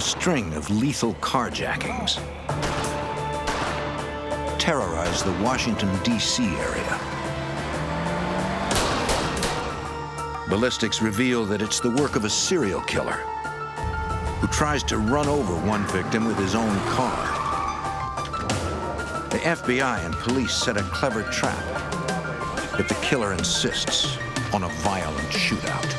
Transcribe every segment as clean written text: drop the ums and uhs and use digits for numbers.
string of lethal carjackings terrorize the Washington, D.C. area. Ballistics reveal that it's the work of a serial killer who tries to run over one victim with his own car. The FBI and police set a clever trap, but the killer insists on a violent shootout.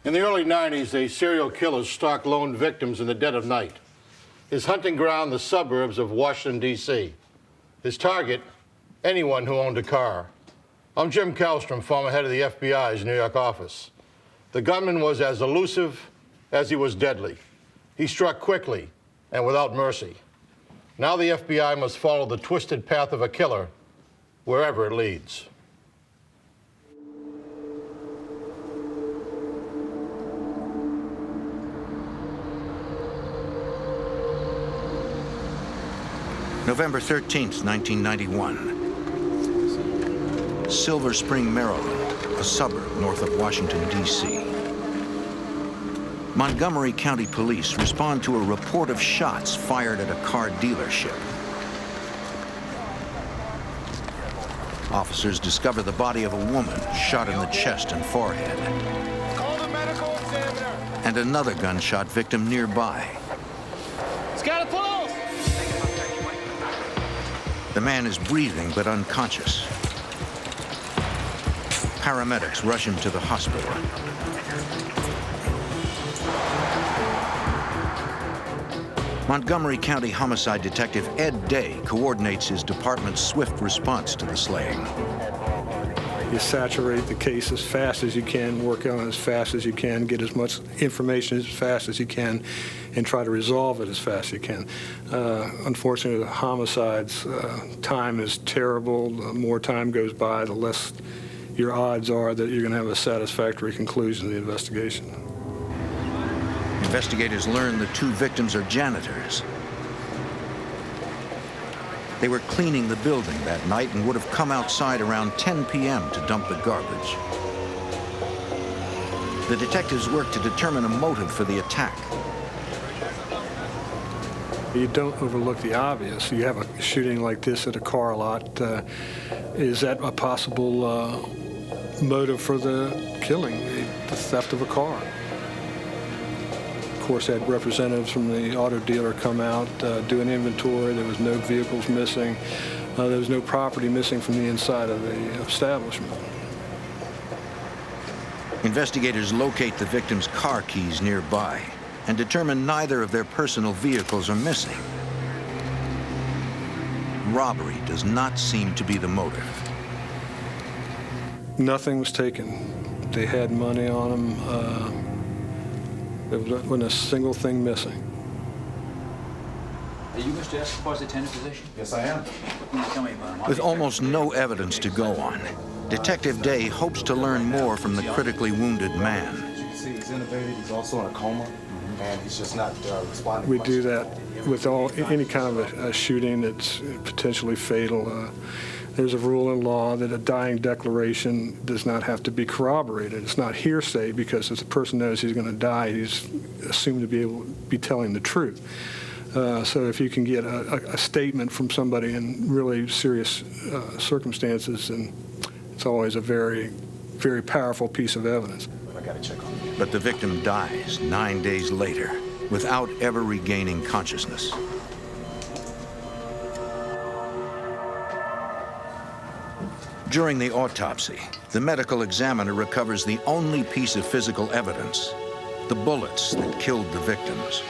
In the early 90s, a serial killer stalked lone victims in the dead of night. His hunting ground, the suburbs of Washington, D.C. His target, anyone who owned a car. I'm Jim Kallstrom, former head of the FBI's New York office. The gunman was as elusive as he was deadly. He struck quickly and without mercy. Now the FBI must follow the twisted path of a killer wherever it leads. November 13th, 1991. Silver Spring, Maryland, a suburb north of Washington, D.C. Montgomery County Police respond to a report of shots fired at a car dealership. Officers discover the body of a woman shot in the chest and forehead. Call the medical examiner. And another gunshot victim nearby. It's got a pulse! The man is breathing but unconscious. Paramedics rush him to the hospital. Montgomery County Homicide Detective Ed Day coordinates his department's swift response to the slaying. You saturate the case as fast as you can, work on it as fast as you can, get as much information as fast as you can, and try to resolve it as fast as you can. Unfortunately, the homicides, time is terrible. The more time goes by, the less your odds are that you're going to have a satisfactory conclusion to the investigation. Investigators learn the two victims are janitors. They were cleaning the building that night and would have come outside around 10 p.m. to dump the garbage. The detectives work to determine a motive for the attack. You don't overlook the obvious. You have a shooting like this at a car lot. Is that a possible motive for the killing, the theft of a car? Of course, had representatives from the auto dealer come out, do an inventory. There was no vehicles missing. There was no property missing from the inside of the establishment. Investigators locate the victims' car keys nearby and determine neither of their personal vehicles are missing. Robbery does not seem to be the motive. Nothing was taken. They had money on them. There wasn't a single thing missing. Are you Mr. Escobar's attendant physician? Yes, I am. What can you tell me about him? With almost no evidence to go on, Detective Day hopes to learn more from the critically wounded man. As you can see, he's intubated. He's also in a coma, and he's just not responding. We do that with any kind of a shooting that's potentially fatal. There's a rule in law that a dying declaration does not have to be corroborated. It's not hearsay because if the person knows he's going to die, he's assumed to be able to be telling the truth. So if you can get a statement from somebody in really serious circumstances, and it's always a very, very powerful piece of evidence. I got to check on him. But the victim dies 9 days later without ever regaining consciousness. During the autopsy, the medical examiner recovers the only piece of physical evidence, the bullets that killed the victims.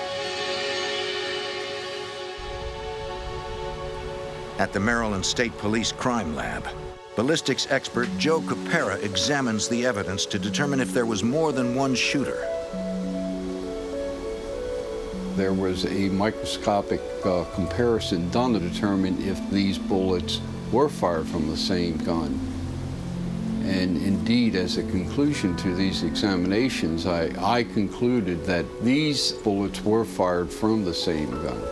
At the Maryland State Police Crime Lab, ballistics expert Joe Capera examines the evidence to determine if there was more than one shooter. there was a microscopic comparison done to determine if these bullets were fired from the same gun. And indeed, as a conclusion to these examinations, I concluded that these bullets were fired from the same gun.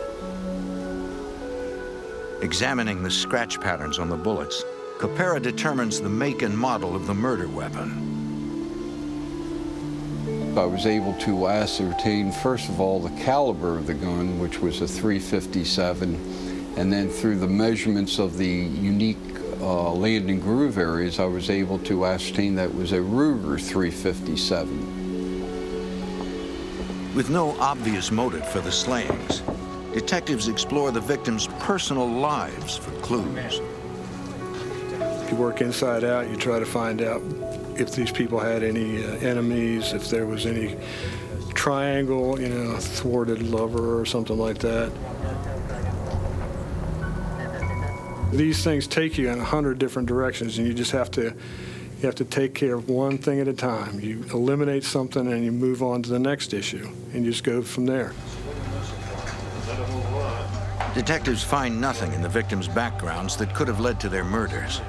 Examining the scratch patterns on the bullets, Capera determines the make and model of the murder weapon. I was able to ascertain, first of all, the caliber of the gun, which was a .357, and then through the measurements of the unique land and groove areas, I was able to ascertain that it was a Ruger .357. With no obvious motive for the slayings, detectives explore the victims' personal lives for clues. You work inside out, you try to find out if these people had any enemies, if there was any triangle, thwarted lover or something like that. These things take you in 100 different directions, and you just have to take care of one thing at a time. You eliminate something and you move on to the next issue, and you just go from there. Detectives find nothing in the victims' backgrounds that could have led to their murders.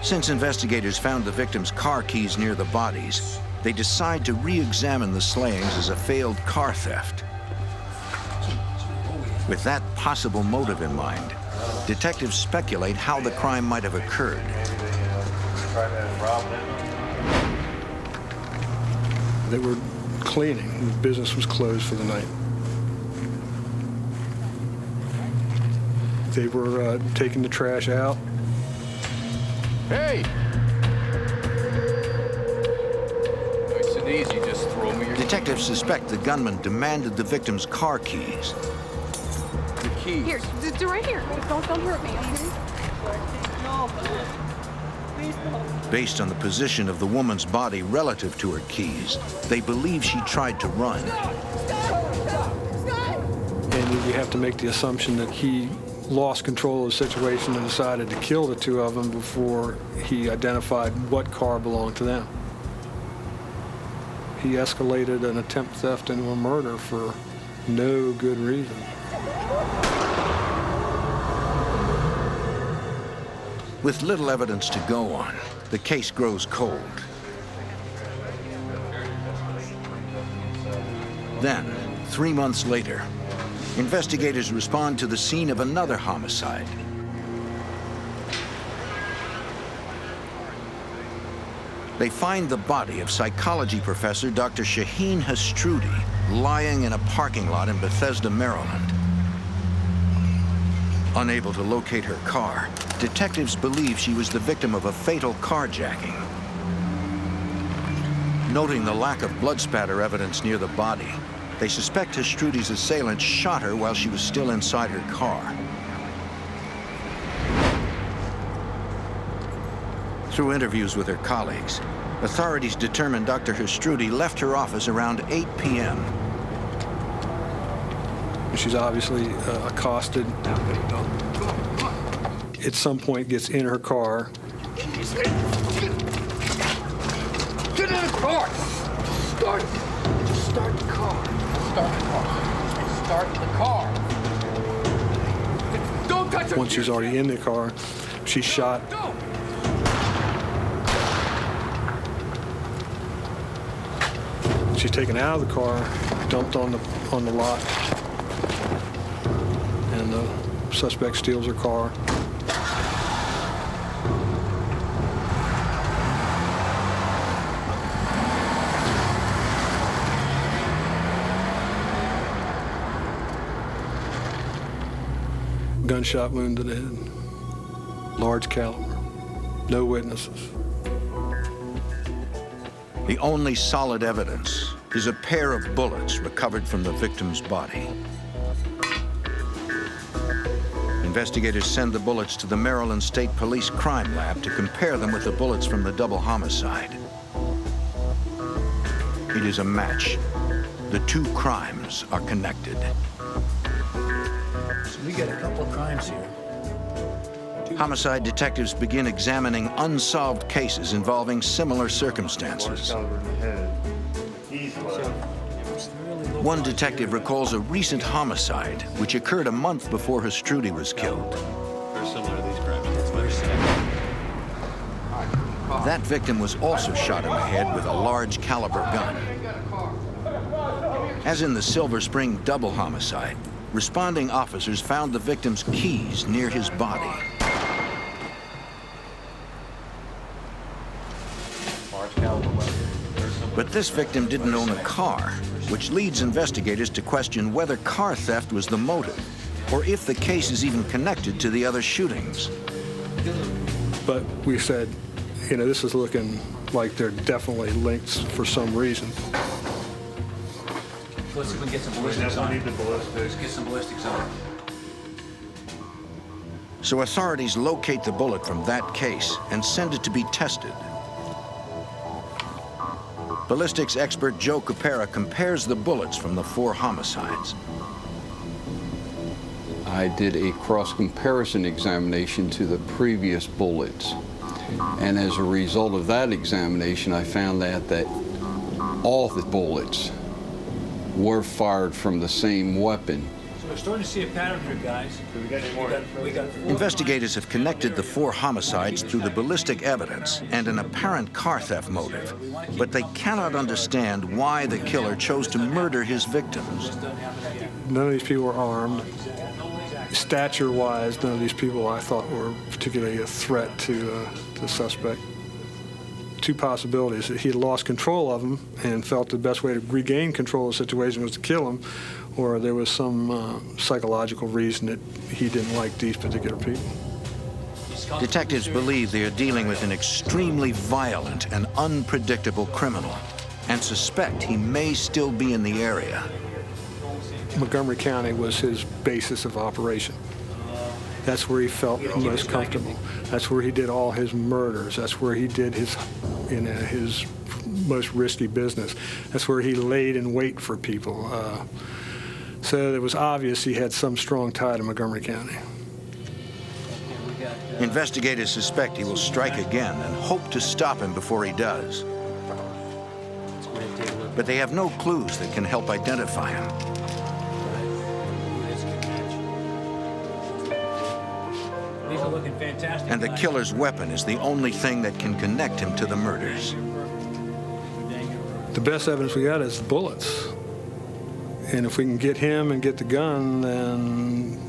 Since investigators found the victims' car keys near the bodies, they decide to re-examine the slayings as a failed car theft. With that possible motive in mind, detectives speculate how the crime might have occurred. They were cleaning. The business was closed for the night. They were taking the trash out. Hey! Nice and easy, just throw me your Detectives suspect the gunman demanded the victim's car keys. keys. Here, do right here. Don't hurt me, okay? Based on the position of the woman's body relative to her keys, they believe she tried to run. And you have to make the assumption that he lost control of the situation and decided to kill the two of them before he identified what car belonged to them. He escalated an attempt theft into a murder for no good reason. With little evidence to go on, the case grows cold. Then, 3 months later, investigators respond to the scene of another homicide. They find the body of psychology professor Dr. Shaheen Hastrudi lying in a parking lot in Bethesda, Maryland. Unable to locate her car, detectives believe she was the victim of a fatal carjacking. Noting the lack of blood spatter evidence near the body, they suspect Hastrudi's assailant shot her while she was still inside her car. Through interviews with her colleagues, authorities determined Dr. Hastrudi left her office around 8 p.m. She's obviously accosted. At some point gets in her car. Get in the car! Start it. Just start the car. Start the car. Start the car. Don't touch her. Once she's already in the car, she's shot. Go! She's taken out of the car, dumped on the lot, and the suspect steals her car. Gunshot wound to the head, large caliber, no witnesses. The only solid evidence is a pair of bullets recovered from the victim's body. Investigators send the bullets to the Maryland State Police Crime Lab to compare them with the bullets from the double homicide. It is a match. The two crimes are connected. We got a couple of crimes here. Homicide detectives begin examining unsolved cases involving similar circumstances. One detective recalls a recent homicide, which occurred a month before Hastruti was killed. Very similar to these crimes. It's very similar. That victim was also shot in the head with a large caliber gun. As in the Silver Spring double homicide, responding officers found the victim's keys near his body. But this victim didn't own a car, which leads investigators to question whether car theft was the motive, or if the case is even connected to the other shootings. But we said, you know, this is looking like they're definitely linked for some reason. Let's see if we can get some ballistics on it. Let's get some ballistics on it. So authorities locate the bullet from that case and send it to be tested. Ballistics expert Joe Capera compares the bullets from the 4 homicides. I did a cross-comparison examination to the previous bullets. And as a result of that examination, I found that all the bullets were fired from the same weapon. So we're starting to see a pattern here, guys. We got Investigators have connected the 4 homicides through the ballistic evidence and an apparent car theft motive, but they cannot understand why the killer chose to murder his victims. None of these people were armed. Stature-wise, none of these people I thought were particularly a threat to the suspect. 2 possibilities: that he had lost control of them and felt the best way to regain control of the situation was to kill him, or there was some psychological reason that he didn't like these particular people. Detectives believe they are dealing with an extremely violent and unpredictable criminal and suspect he may still be in the area. Montgomery County was his basis of operation. That's where he felt most comfortable. That's where he did all his murders. That's where he did his most risky business. That's where he laid in wait for people. So it was obvious he had some strong tie to Montgomery County. Investigators suspect he will strike again and hope to stop him before he does. But they have no clues that can help identify him. These are looking fantastic. And the killer's weapon is the only thing that can connect him to the murders. The best evidence we got is the bullets. And if we can get him and get the gun, then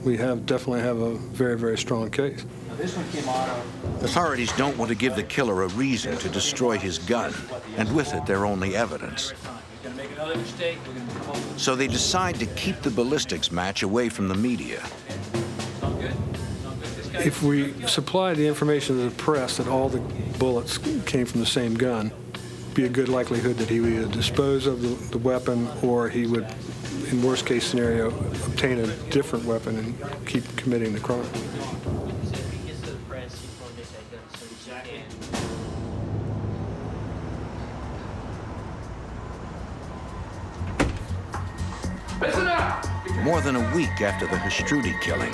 we definitely have a very, very strong case. Now this one came out of... Authorities don't want to give the killer a reason to destroy his gun, and with it their only evidence. We're gonna make another mistake. We're gonna come up with... So they decide to keep the ballistics match away from the media. Sound good? Sound good? This guy... If we supply the information to the press that all the bullets came from the same gun, be a good likelihood that he would either dispose of the weapon, or he would, in worst case scenario, obtain a different weapon and keep committing the crime. More than a week after the Hastruti killing,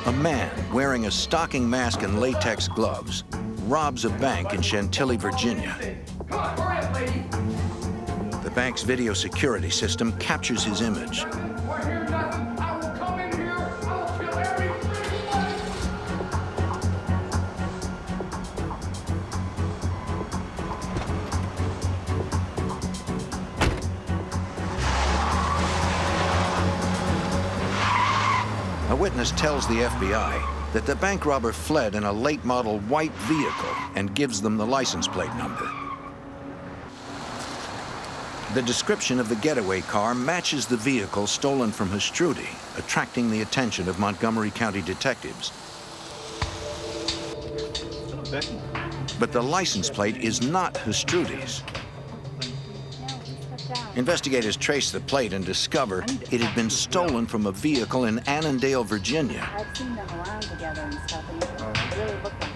a man wearing a stocking mask and latex gloves robs a bank in Chantilly, Virginia. The bank's video security system captures his image. A witness tells the FBI that the bank robber fled in a late model white vehicle and gives them the license plate number. The description of the getaway car matches the vehicle stolen from Hastruti, attracting the attention of Montgomery County detectives. But the license plate is not Hastruti's. Investigators trace the plate and discover it had been stolen from a vehicle in Annandale, Virginia. I've seen them around together and stuff, and it really looked like that.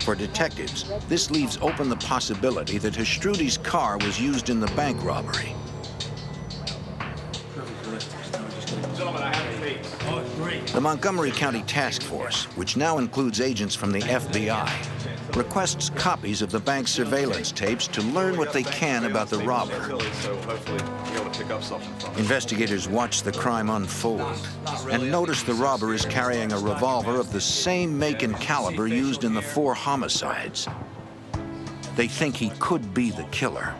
For detectives, this leaves open the possibility that Hastruti's car was used in the bank robbery. The Montgomery County Task Force, which now includes agents from the FBI, requests copies of the bank's surveillance tapes to learn what they can about the robber. Investigators watch the crime unfold and notice the robber is carrying a revolver of the same make and caliber used in the 4 homicides. They think he could be the killer.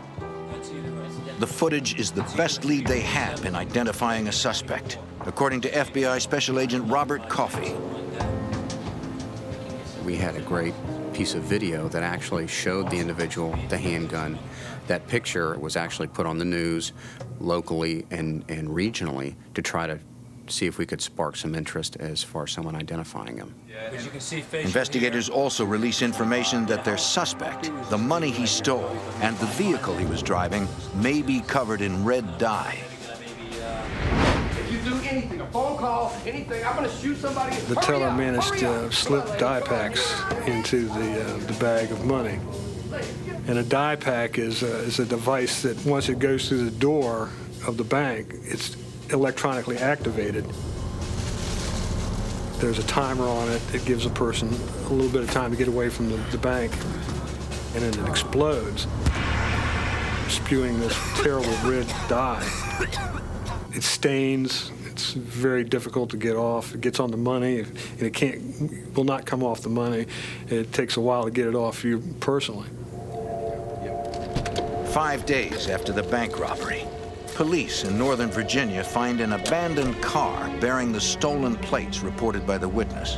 The footage is the best lead they have in identifying a suspect, according to FBI Special Agent Robert Coffey. We had a great piece of video that actually showed the individual, the handgun. That picture was actually put on the news locally and regionally to try to see if we could spark some interest as far as someone identifying him. Investigators also release information that their suspect, the money he stole, and the vehicle he was driving may be covered in red dye. If you do anything, a phone call, anything, I'm going to shoot somebody. The teller managed to slip dye packs into the bag of money. And a dye pack is a device that once it goes through the door of the bank, it's electronically activated. There's a timer on it that gives a person a little bit of time to get away from the bank, and then it explodes, spewing this terrible red dye. It stains. It's very difficult to get off. It gets on the money, and it will not come off the money. It takes a while to get it off you personally. 5 days after the bank robbery, police in Northern Virginia find an abandoned car bearing the stolen plates reported by the witness.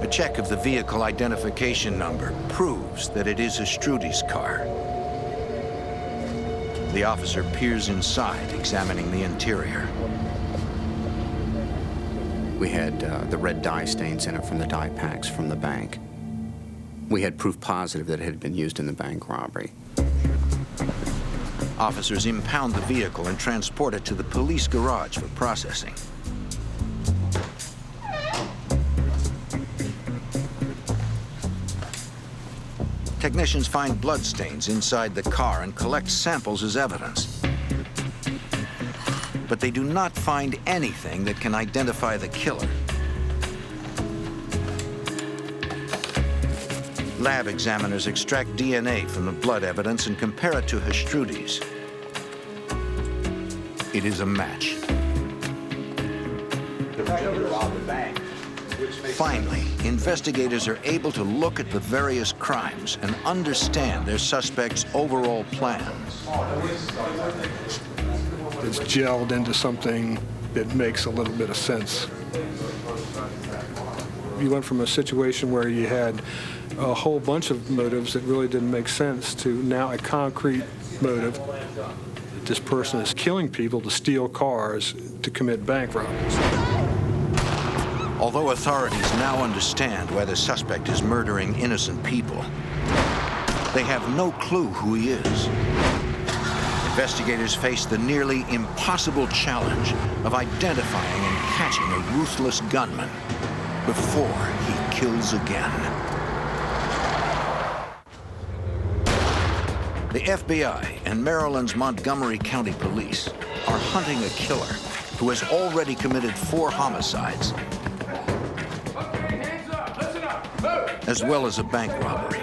A check of the vehicle identification number proves that it is Astrudi's car. The officer peers inside, examining the interior. We had the red dye stains in it from the dye packs from the bank. We had proof positive that it had been used in the bank robbery. Officers impound the vehicle and transport it to the police garage for processing. Technicians find bloodstains inside the car and collect samples as evidence. But they do not find anything that can identify the killer. Lab examiners extract DNA from the blood evidence and compare it to Astrudi's. It is a match. Finally, investigators are able to look at the various crimes and understand their suspect's overall plan. It's gelled into something that makes a little bit of sense. You went from a situation where you had a whole bunch of motives that really didn't make sense to now a concrete motive. This person is killing people to steal cars to commit bank robberies. Although authorities now understand why the suspect is murdering innocent people, they have no clue who he is. Investigators face the nearly impossible challenge of identifying and catching a ruthless gunman before he kills again. The FBI and Maryland's Montgomery County Police are hunting a killer who has already committed 4 homicides, as well as a bank robbery.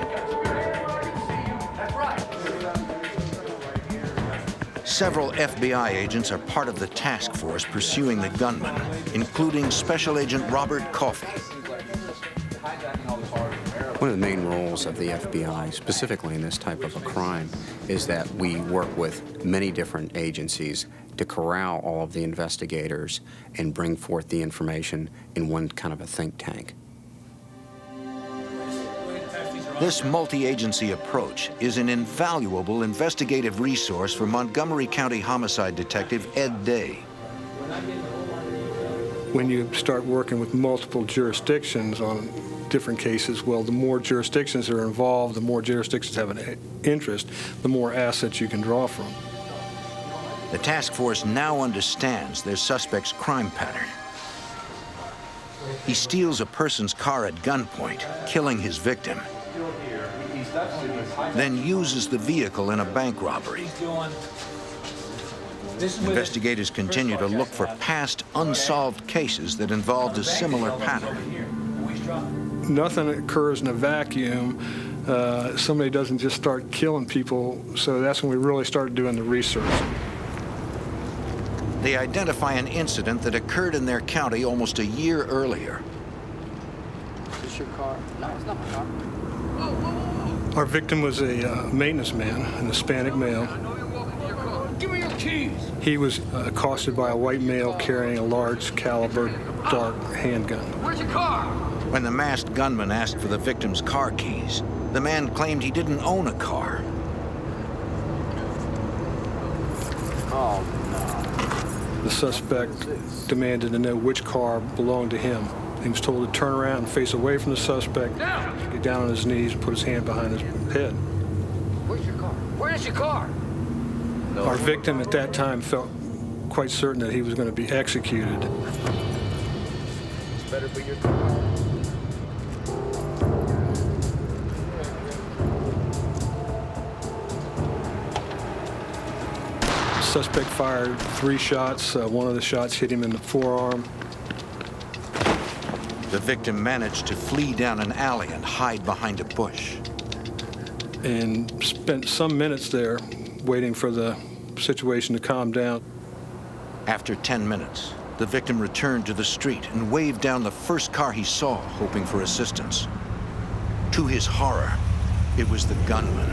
Several FBI agents are part of the task force pursuing the gunman, including Special Agent Robert Coffey. One of the main roles of the FBI, specifically in this type of a crime, is that we work with many different agencies to corral all of the investigators and bring forth the information in one kind of a think tank. This multi-agency approach is an invaluable investigative resource for Montgomery County homicide detective Ed Day. When you start working with multiple jurisdictions on different cases, well, the more jurisdictions are involved, the more jurisdictions have an interest, the more assets you can draw from. The task force now understands their suspect's crime pattern. He steals a person's car at gunpoint, killing his victim, then uses the vehicle in a bank robbery. Investigators continue to look for past unsolved cases that involved a similar pattern. nothing occurs in a vacuum. Somebody doesn't just start killing people, so that's when we really started doing the research. They identify an incident that occurred in their county almost a year earlier. Is this your car? No, it's not my car. Our victim was a maintenance man, an Hispanic male. Give me your keys. He was accosted by a white male carrying a large caliber dark handgun. Where's your car? When the masked gunman asked for the victim's car keys, the man claimed he didn't own a car. Oh, The suspect demanded to know which car belonged to him. He was told to turn around and face away from the suspect, get down on his knees, and put his hand behind his head. where's your car? Where's your car? Our victim at that time felt quite certain that he was going to be executed. This better be your car. The suspect fired 3 shots. One of the shots hit him in the forearm. The victim managed to flee down an alley and hide behind a bush. And spent some minutes there waiting for the situation to calm down. After 10 minutes, the victim returned to the street and waved down the first car he saw, hoping for assistance. To his horror, it was the gunman.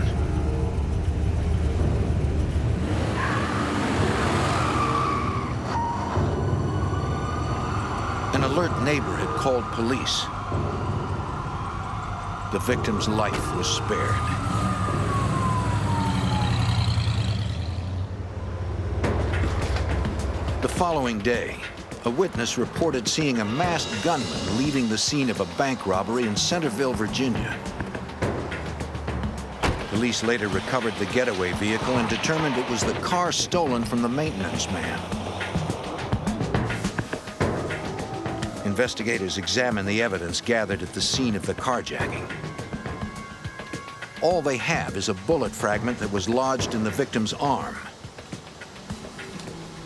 An alert neighbor had called police. The victim's life was spared. The following day, a witness reported seeing a masked gunman leaving the scene of a bank robbery in Centerville, Virginia. Police later recovered the getaway vehicle and determined it was the car stolen from the maintenance man. Investigators examined the evidence gathered at the scene of the carjacking. All they have is a bullet fragment that was lodged in the victim's arm.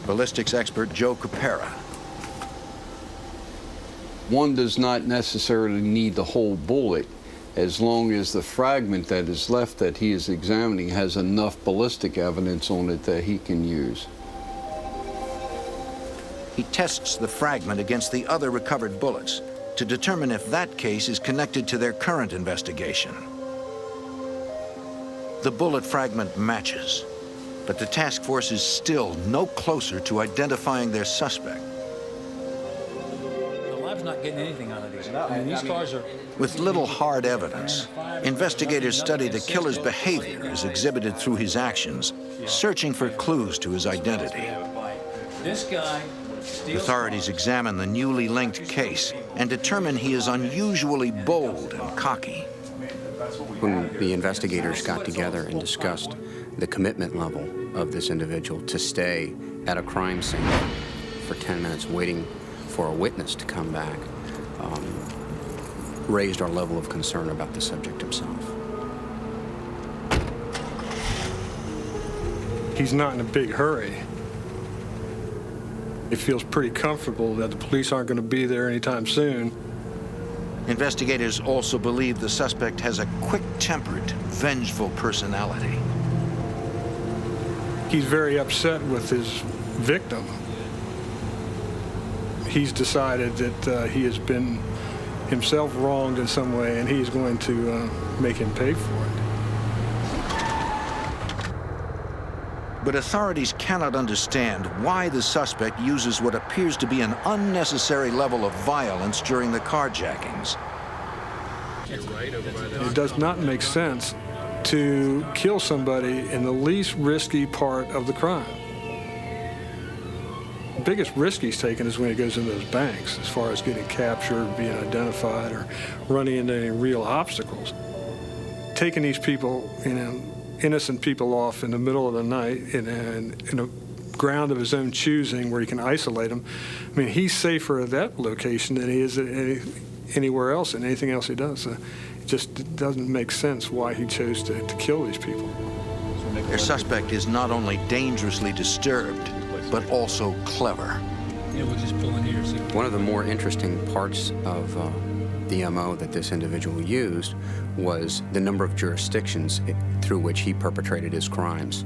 Ballistics expert Joe Capera. One does not necessarily need the whole bullet as long as the fragment that is left that he is examining has enough ballistic evidence on it that he can use. He tests the fragment against the other recovered bullets to determine if that case is connected to their current investigation. The bullet fragment matches, but the task force is still no closer to identifying their suspect. The lab's not getting anything out of these. I mean, these cars are... With little hard evidence, investigators study the killer's behavior as exhibited through his actions, searching for clues to his identity. This guy... Authorities examine the newly linked case and determine he is unusually bold and cocky. When the investigators got together and discussed the commitment level of this individual to stay at a crime scene for 10 minutes waiting for a witness to come back, raised our level of concern about the subject himself. He's not in a big hurry. He feels pretty comfortable that the police aren't going to be there anytime soon. Investigators also believe the suspect has a quick-tempered, vengeful personality. He's very upset with his victim. He's decided that he has been himself wronged in some way, and he's going to make him pay for it. But authorities cannot understand why the suspect uses what appears to be an unnecessary level of violence during the carjackings. It does not make sense to kill somebody in the least risky part of the crime. The biggest risk he's taken is when he goes into those banks, as far as getting captured, being identified, or running into any real obstacles. Taking these people, innocent people off in the middle of the night in a ground of his own choosing where he can isolate them. I mean, he's safer at that location than he is at anywhere else and anything else he does. It just doesn't make sense why he chose to kill these people. Their suspect is not only dangerously disturbed, but also clever. Yeah, we'll just pull in here. See. One of the more interesting parts of the The MO that this individual used was the number of jurisdictions through which he perpetrated his crimes.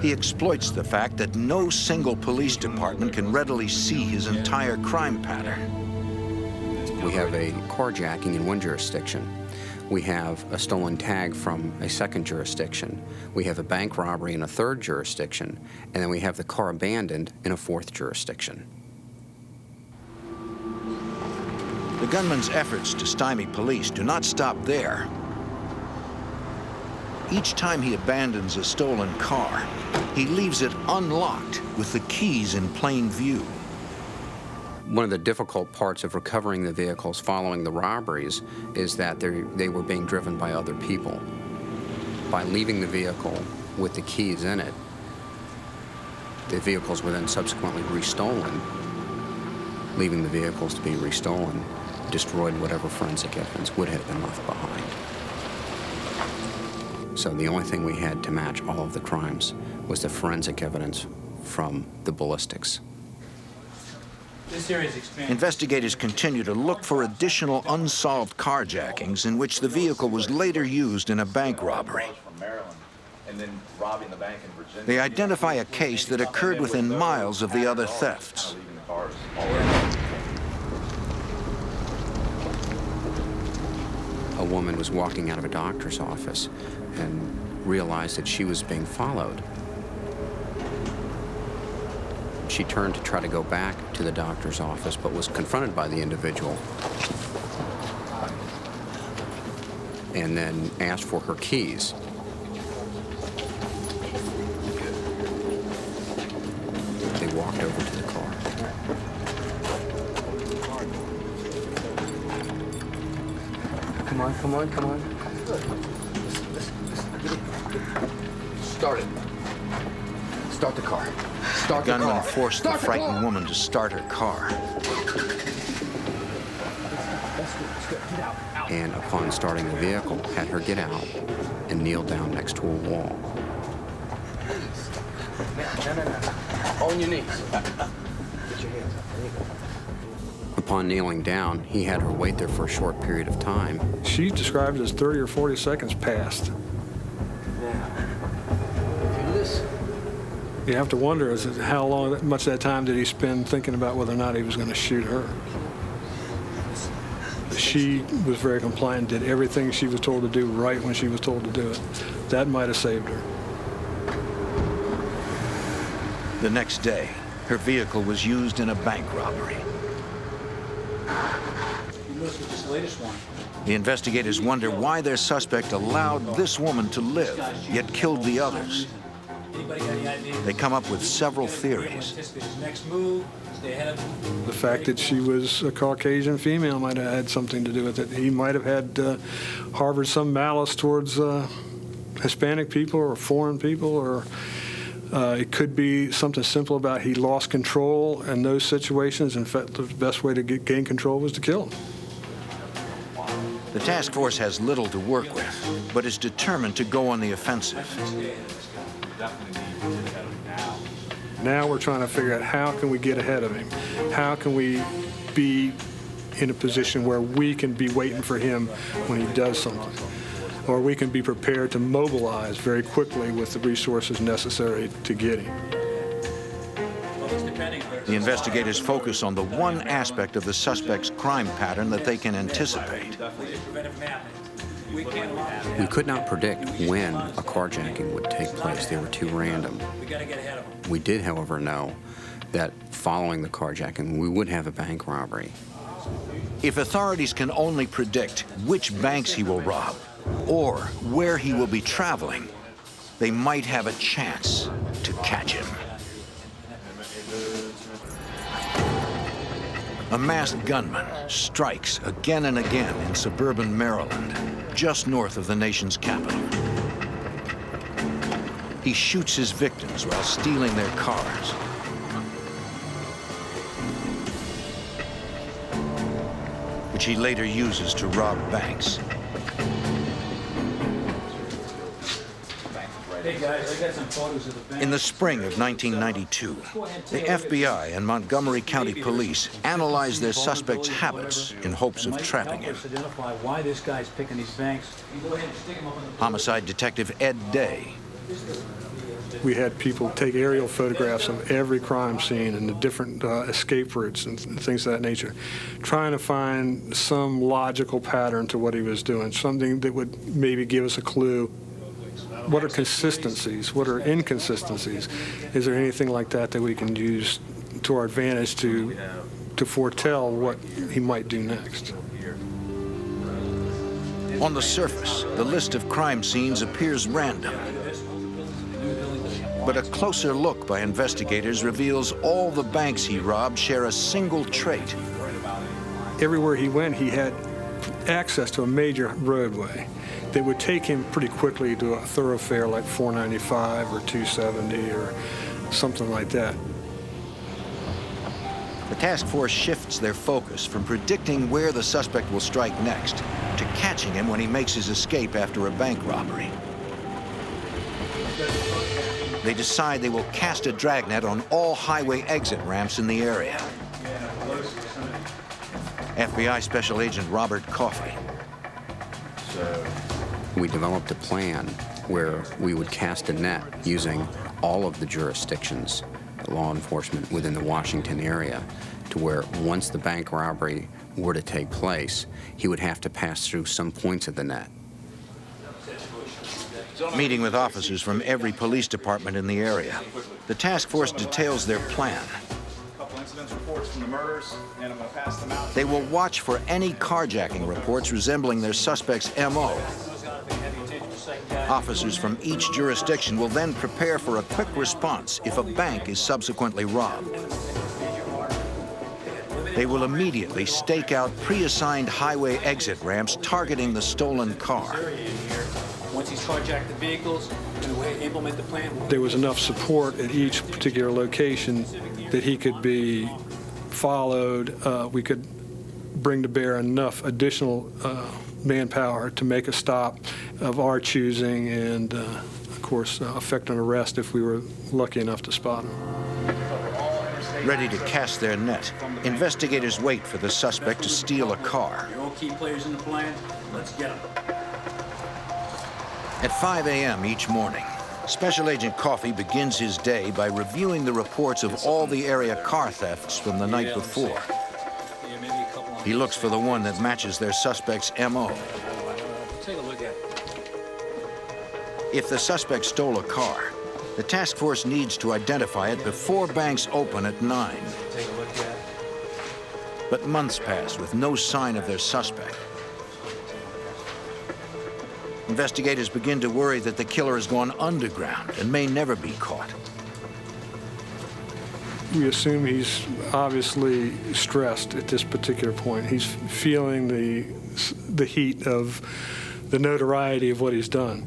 He exploits the fact that no single police department can readily see his entire crime pattern. We have a carjacking in one jurisdiction. We have a stolen tag from a second jurisdiction. We have a bank robbery in a third jurisdiction. And then we have the car abandoned in a fourth jurisdiction. The gunman's efforts to stymie police do not stop there. Each time he abandons a stolen car, he leaves it unlocked with the keys in plain view. One of the difficult parts of recovering the vehicles following the robberies is that they were being driven by other people. By leaving the vehicle with the keys in it, the vehicles were then subsequently restolen. Leaving the vehicles to be restolen destroyed whatever forensic evidence would have been left behind. So the only thing we had to match all of the crimes was the forensic evidence from the ballistics. Investigators continue to look for additional unsolved carjackings in which the vehicle was later used in a bank robbery. They identify a case that occurred within miles of the other thefts. A woman was walking out of a doctor's office and realized that she was being followed. She turned to try to go back to the doctor's office, but was confronted by the individual and then asked for her keys. They walked over to the car. Come on, come on, come on. Start it. Start the car. Start The the gunman car. forced the frightened woman to start her car. And upon starting the vehicle, had her get out and kneel down next to a wall. No. On your knees. Get your hands up. There you go. Upon kneeling down, he had her wait there for a short period of time. She described it as 30 or 40 seconds passed. Now, feel this? You have to wonder is how much of that time did he spend thinking about whether or not he was going to shoot her. She was very compliant, did everything she was told to do right when she was told to do it. That might have saved her. The next day, her vehicle was used in a bank robbery. You missed with this latest one. The investigators wonder why their suspect allowed this woman to live, yet killed the others. Anybody got any idea? They come up with several theories. His next move, stay ahead of him. The fact that she was a Caucasian female might have had something to do with it. He might have had harbored some malice towards Hispanic people or foreign people, or it could be something simple about he lost control in those situations. In fact, the best way to gain control was to kill him. The task force has little to work with, but is determined to go on the offensive. Now we're trying to figure out how can we get ahead of him? How can we be in a position where we can be waiting for him when he does something? Or we can be prepared to mobilize very quickly with the resources necessary to get him. The investigators focus on the one aspect of the suspect's crime pattern that they can anticipate. We could not predict when a carjacking would take place. They were too random. We did, however, know that following the carjacking, we would have a bank robbery. If authorities can only predict which banks he will rob or where he will be traveling, they might have a chance to catch him. A masked gunman strikes again and again in suburban Maryland, just north of the nation's capital. He shoots his victims while stealing their cars. Which he later uses to rob banks. Hey guys, I got some photos of the bank. In the spring of 1992, the FBI and Montgomery County Police analyzed their suspect's habits in hopes of trapping him. Identify why this guy's picking these banks. You go ahead and stick him up on the Homicide Detective Ed Day. We had people take aerial photographs of every crime scene and the different escape routes and things of that nature, trying to find some logical pattern to what he was doing, something that would maybe give us a clue. What are consistencies? What are inconsistencies? Is there anything like that that we can use to our advantage to foretell what he might do next? On the surface, the list of crime scenes appears random. But a closer look by investigators reveals all the banks he robbed share a single trait. Everywhere he went, he had access to a major roadway that would take him pretty quickly to a thoroughfare like 495 or 270 or something like that. The task force shifts their focus from predicting where the suspect will strike next to catching him when he makes his escape after a bank robbery. They decide they will cast a dragnet on all highway exit ramps in the area. FBI Special Agent Robert Coffey. We developed a plan where we would cast a net using all of the jurisdictions, law enforcement within the Washington area, to where once the bank robbery were to take place, he would have to pass through some points of the net. Meeting with officers from every police department in the area, the task force details their plan. They will watch for any carjacking reports resembling their suspect's MO. Officers from each jurisdiction will then prepare for a quick response if a bank is subsequently robbed. They will immediately stake out pre-assigned highway exit ramps targeting the stolen car. Once he's carjacked the vehicles, we're going to implement the plan. There was enough support at each particular location that he could be followed. We could bring to bear enough additional manpower to make a stop of our choosing and, of course, effect an arrest if we were lucky enough to spot him. Ready to cast their net, investigators wait for the suspect to steal a car. You're all key players in the plan. Let's get them. At 5 a.m. each morning, Special Agent Coffey begins his day by reviewing the reports of all the area car thefts from the night before. He looks for the one that matches their suspect's MO. Take a look at it. If the suspect stole a car, the task force needs to identify it before banks open at 9. Take a look at it. But months pass with no sign of their suspect. Investigators begin to worry that the killer has gone underground and may never be caught. We assume he's obviously stressed at this particular point. He's feeling the heat of the notoriety of what he's done.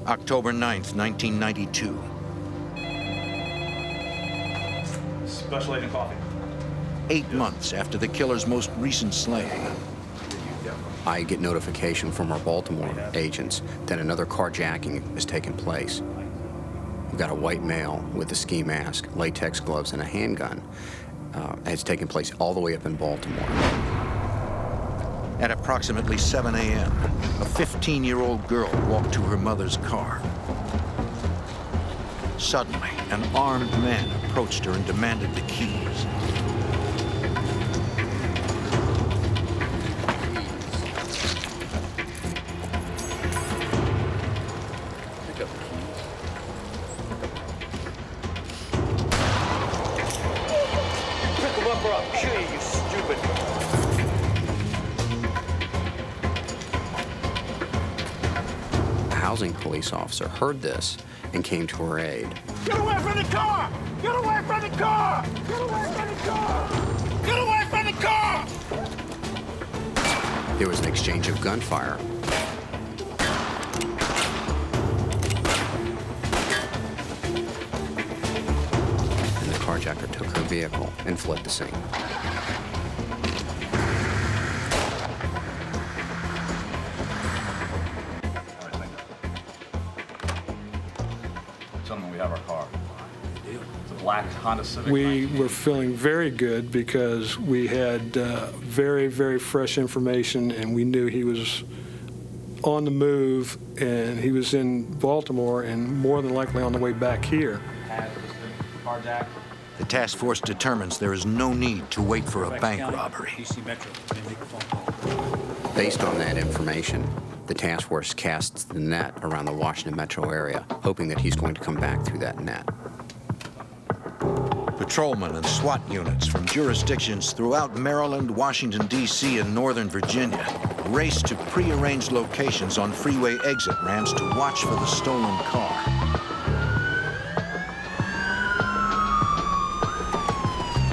October 9th, 1992. Special Agent Coffey. 8 months after the killer's most recent slaying. I get notification from our Baltimore agents that another carjacking has taken place. We've got a white male with a ski mask, latex gloves, and a handgun. It's taken place all the way up in Baltimore. At approximately 7 a.m., a 15-year-old girl walked to her mother's car. Suddenly, an armed man approached her and demanded the keys. Housing police officer heard this and came to her aid. Get away from the car! Get away from the car! Get away from the car! Get away from the car! There was an exchange of gunfire. And the carjacker took her vehicle and fled the scene. have our car? It's a black Honda Civic. We were feeling very good because we had very, very fresh information, and we knew he was on the move, and he was in Baltimore and more than likely on the way back here. Carjacker. The task force determines there is no need to wait for a bank robbery. DC Metro. They make a phone call. Based on that information, the task force casts the net around the Washington metro area, hoping that he's going to come back through that net. Patrolmen and SWAT units from jurisdictions throughout Maryland, Washington, D.C., and Northern Virginia race to prearranged locations on freeway exit ramps to watch for the stolen car.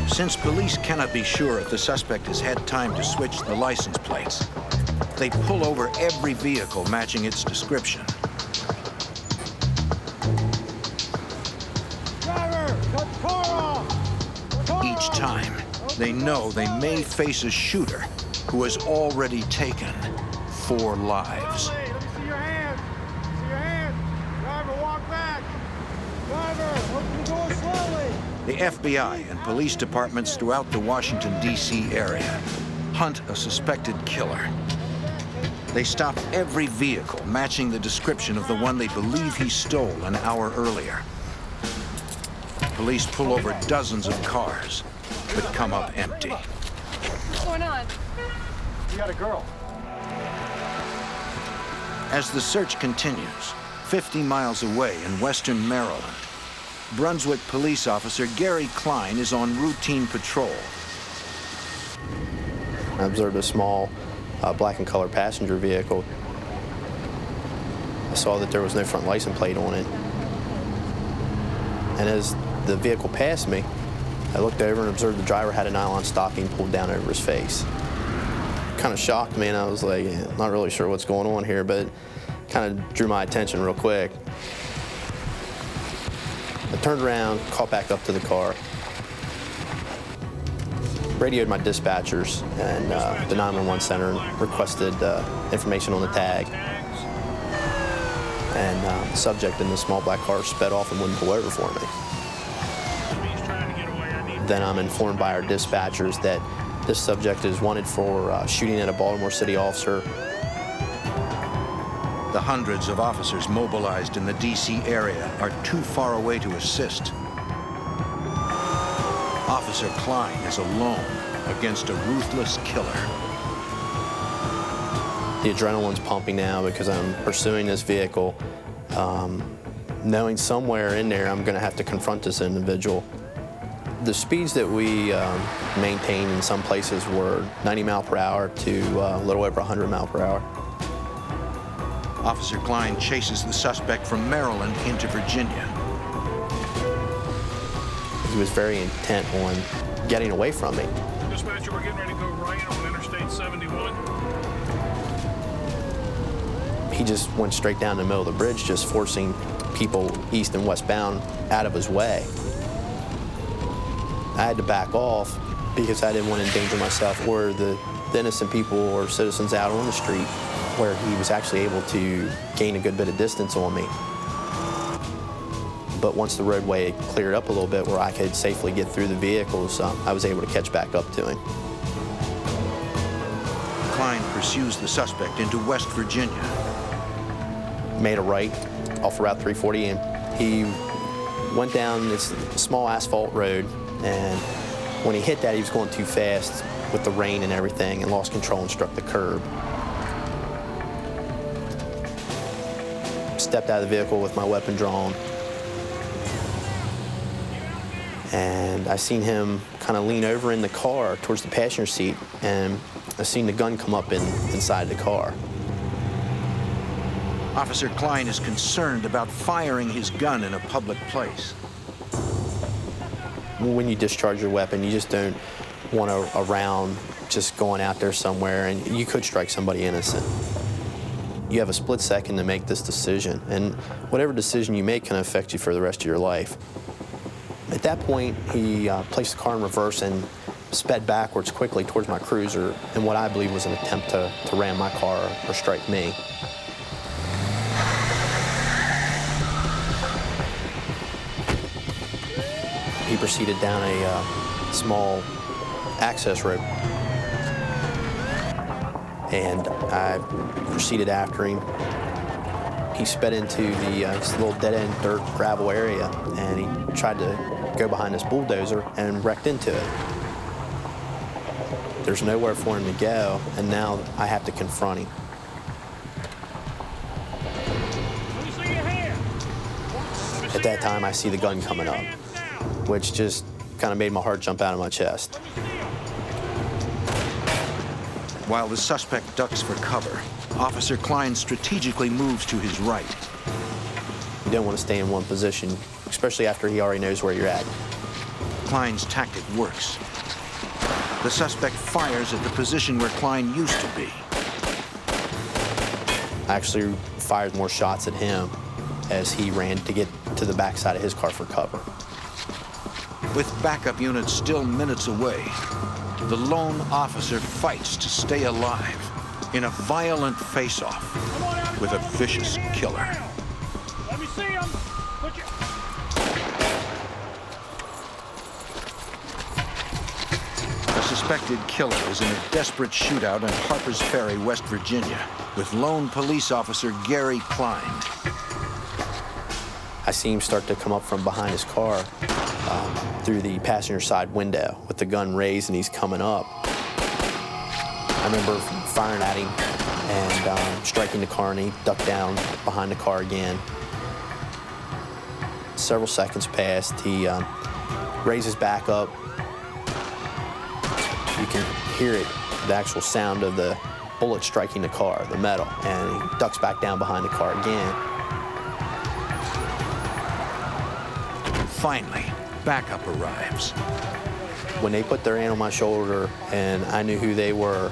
Since police cannot be sure if the suspect has had time to switch the license plates, they pull over every vehicle matching its description. Each time, they know they may face a shooter who has already taken 4 lives. Let me see your hand. See your hand. Driver, walk back. Driver, open the door slowly. The FBI and police departments throughout the Washington, D.C. area hunt a suspected killer. They stop every vehicle matching the description of the one they believe he stole an hour earlier. Police pull over dozens of cars, but come up empty. What's going on? You got a girl. As the search continues, 50 miles away in western Maryland, Brunswick police officer Gary Klein is on routine patrol. I observed a small black and color passenger vehicle. I saw that there was no front license plate on it. And as the vehicle passed me, I looked over and observed the driver had a nylon stocking pulled down over his face. Kind of shocked me, and I was like, not really sure what's going on here, but kind of drew my attention real quick. I turned around, caught back up to the car, radioed my dispatchers and the 911 center and requested information on the tag. And the subject in the small black car sped off and wouldn't pull over for me. Then I'm informed by our dispatchers that this subject is wanted for shooting at a Baltimore City officer. The hundreds of officers mobilized in the D.C. area are too far away to assist. Officer Klein is alone against a ruthless killer. The adrenaline's pumping now because I'm pursuing this vehicle, knowing somewhere in there I'm going to have to confront this individual. The speeds that we maintain in some places were 90 mile per hour to a little over 100 mile per hour. Officer Klein chases the suspect from Maryland into Virginia. He was very intent on getting away from me. Dispatcher, we're getting ready to go right on Interstate 71. He just went straight down the middle of the bridge, just forcing people east and westbound out of his way. I had to back off because I didn't want to endanger myself or the innocent people or citizens out on the street, where he was actually able to gain a good bit of distance on me. But once the roadway cleared up a little bit where I could safely get through the vehicles, I was able to catch back up to him. Klein pursues the suspect into West Virginia. Made a right off Route 340, and he went down this small asphalt road, and when he hit that, he was going too fast with the rain and everything and lost control and struck the curb. Stepped out of the vehicle with my weapon drawn, and I seen him kind of lean over in the car towards the passenger seat, and I seen the gun come up inside the car. Officer Klein is concerned about firing his gun in a public place. When you discharge your weapon, you just don't want a round just going out there somewhere, and you could strike somebody innocent. You have a split second to make this decision, and whatever decision you make can affect you for the rest of your life. At that point, he placed the car in reverse and sped backwards quickly towards my cruiser in what I believe was an attempt to ram my car or strike me. He proceeded down a small access road, and I proceeded after him. He sped into this little dead-end dirt gravel area, and he tried to go behind this bulldozer and wrecked into it. There's nowhere for him to go, and now I have to confront him. At that time, I see the gun coming up, which just kind of made my heart jump out of my chest. While the suspect ducks for cover, Officer Klein strategically moves to his right. You don't want to stay in one position, especially after he already knows where you're at. Klein's tactic works. The suspect fires at the position where Klein used to be. I actually fired more shots at him as he ran to get to the backside of his car for cover. With backup units still minutes away, the lone officer fights to stay alive in a violent face-off with a vicious killer. Let me see him. Put your... The suspected killer is in a desperate shootout in Harpers Ferry, West Virginia, with lone police officer Gary Klein. I see him start to come up from behind his car through the passenger side window with the gun raised, and he's coming up. I remember firing at him and striking the car, and he ducked down behind the car again. Several seconds passed. He raises back up. You can hear it, the actual sound of the bullet striking the car, the metal, and he ducks back down behind the car again. Finally, backup arrives. When they put their hand on my shoulder and I knew who they were,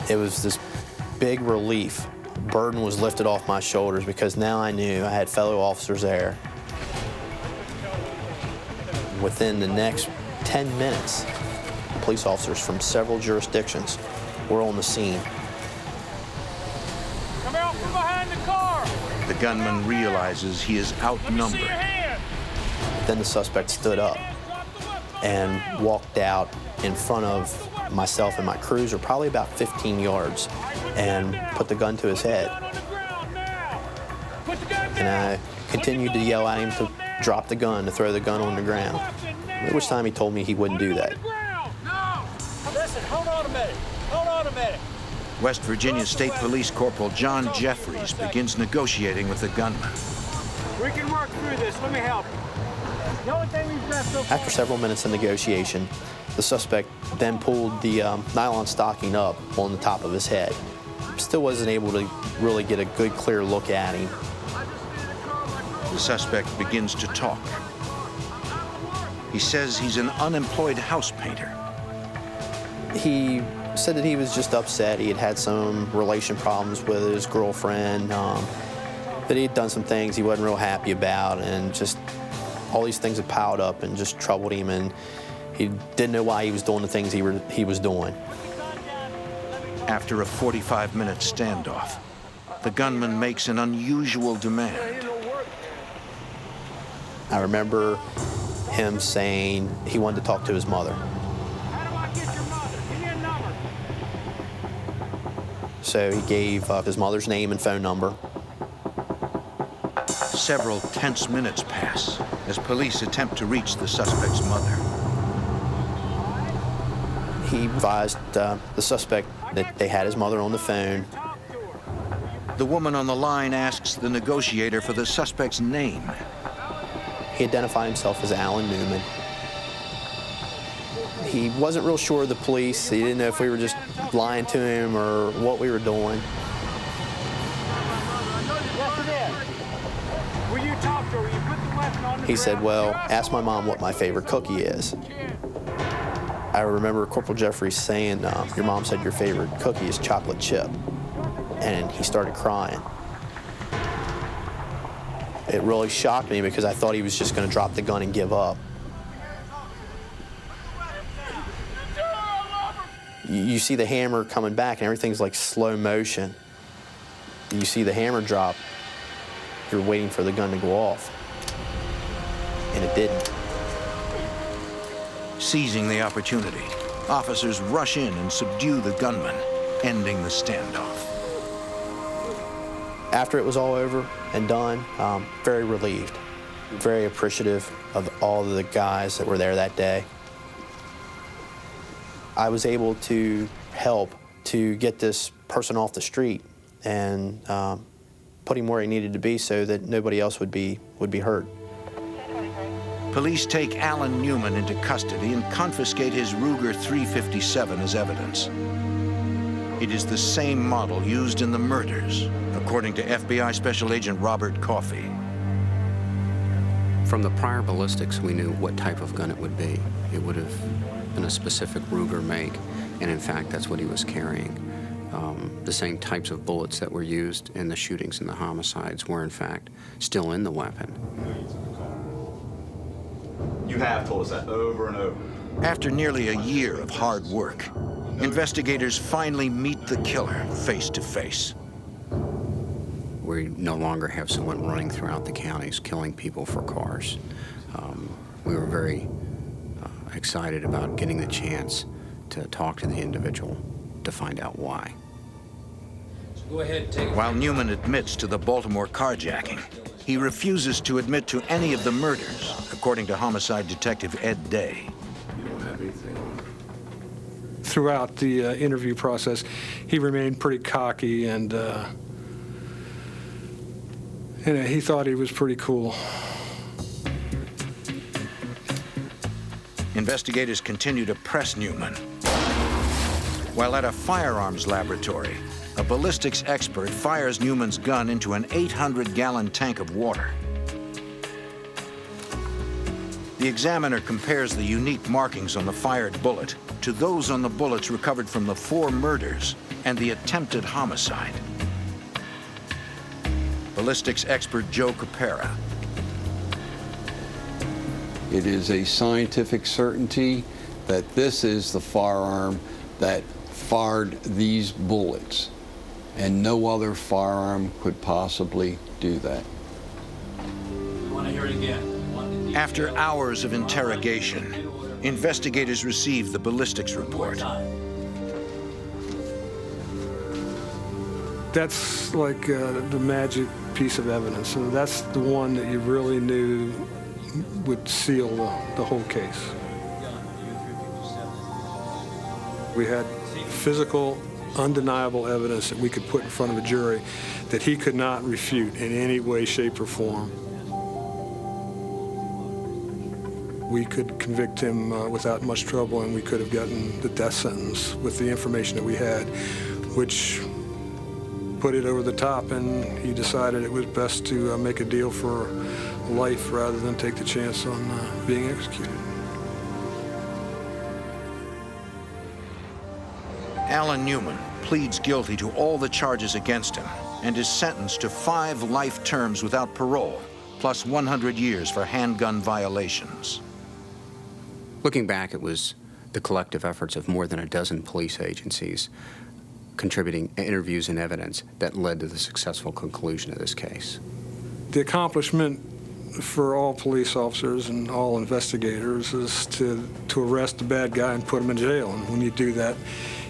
it was this big relief. Burden was lifted off my shoulders because now I knew I had fellow officers there. Within the next 10 minutes, police officers from several jurisdictions were on the scene. Come out from behind the car. The gunman realizes he is outnumbered. Then the suspect stood up and walked out in front of myself and my cruiser, probably about 15 yards, and put the gun to his head. And I continued to yell at him to drop the gun, to throw the gun on the ground, at which time he told me he wouldn't do that. Listen, hold on a minute. Hold on a minute. West Virginia State Police Corporal John Jeffries begins negotiating with the gunman. We can work through this. Let me help you. The only thing we've left so far... After several minutes of negotiation, the suspect then pulled the nylon stocking up on the top of his head. Still wasn't able to really get a good, clear look at him. The suspect begins to talk. He says he's an unemployed house painter. He said that he was just upset. He had had some relation problems with his girlfriend, that he had done some things he wasn't real happy about, and just all these things had piled up and just troubled him, and he didn't know why he was doing the things he was doing. After a 45-minute standoff, the gunman makes an unusual demand. I remember him saying he wanted to talk to his mother. How do I get your mother? Give me a number. So he gave his mother's name and phone number. Several tense minutes pass as police attempt to reach the suspect's mother. He advised the suspect that they had his mother on the phone. The woman on the line asks the negotiator for the suspect's name. He identified himself as Alan Newman. He wasn't real sure of the police. He didn't know if we were just lying to him or what we were doing. He said, well, ask my mom what my favorite cookie is. I remember Corporal Jeffries saying, your mom said your favorite cookie is chocolate chip. And he started crying. It really shocked me because I thought he was just going to drop the gun and give up. You see the hammer coming back and everything's like slow motion. You see the hammer drop, you're waiting for the gun to go off. And it didn't. Seizing the opportunity, officers rush in and subdue the gunman, ending the standoff. After it was all over and done, very relieved, very appreciative of all of the guys that were there that day. I was able to help to get this person off the street and put him where he needed to be so that nobody else would be hurt. Police take Alan Newman into custody and confiscate his Ruger 357 as evidence. It is the same model used in the murders, according to FBI Special Agent Robert Coffey. From the prior ballistics, we knew what type of gun it would be. It would have been a specific Ruger make, and in fact, that's what he was carrying. The same types of bullets that were used in the shootings and the homicides were, in fact, still in the weapon. You have told us that over and over. After nearly a year of hard work, investigators finally meet the killer face to face. We no longer have someone running throughout the counties killing people for cars. We were very excited about getting the chance to talk to the individual to find out why. Go ahead and take it. While Newman admits to the Baltimore carjacking, he refuses to admit to any of the murders, according to homicide detective Ed Day. Throughout the interview process, he remained pretty cocky and he thought he was pretty cool. Investigators continue to press Newman. While at a firearms laboratory, a ballistics expert fires Newman's gun into an 800-gallon tank of water. The examiner compares the unique markings on the fired bullet to those on the bullets recovered from the 4 murders and the attempted homicide. Ballistics expert Joe Capera. It is a scientific certainty that this is the firearm that fired these bullets, and no other firearm could possibly do that. We want to hear it again. After hours of interrogation, investigators receive the ballistics report. That's like the magic piece of evidence, and that's the one that you really knew would seal the whole case. We had physical, undeniable evidence that we could put in front of a jury that he could not refute in any way, shape, or form. We could convict him without much trouble, and we could have gotten the death sentence with the information that we had, which put it over the top, and he decided it was best to make a deal for life rather than take the chance on being executed. Alan Newman pleads guilty to all the charges against him and is sentenced to 5 life terms without parole, plus 100 years for handgun violations. Looking back, it was the collective efforts of more than a dozen police agencies contributing interviews and evidence that led to the successful conclusion of this case. The accomplishment for all police officers and all investigators is to arrest the bad guy and put him in jail. And when you do that,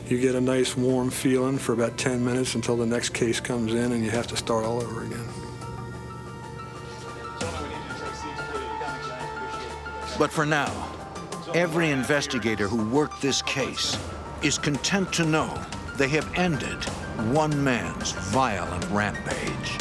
you get a nice warm feeling for about 10 minutes until the next case comes in and you have to start all over again. But for now, every investigator who worked this case is content to know they have ended one man's violent rampage.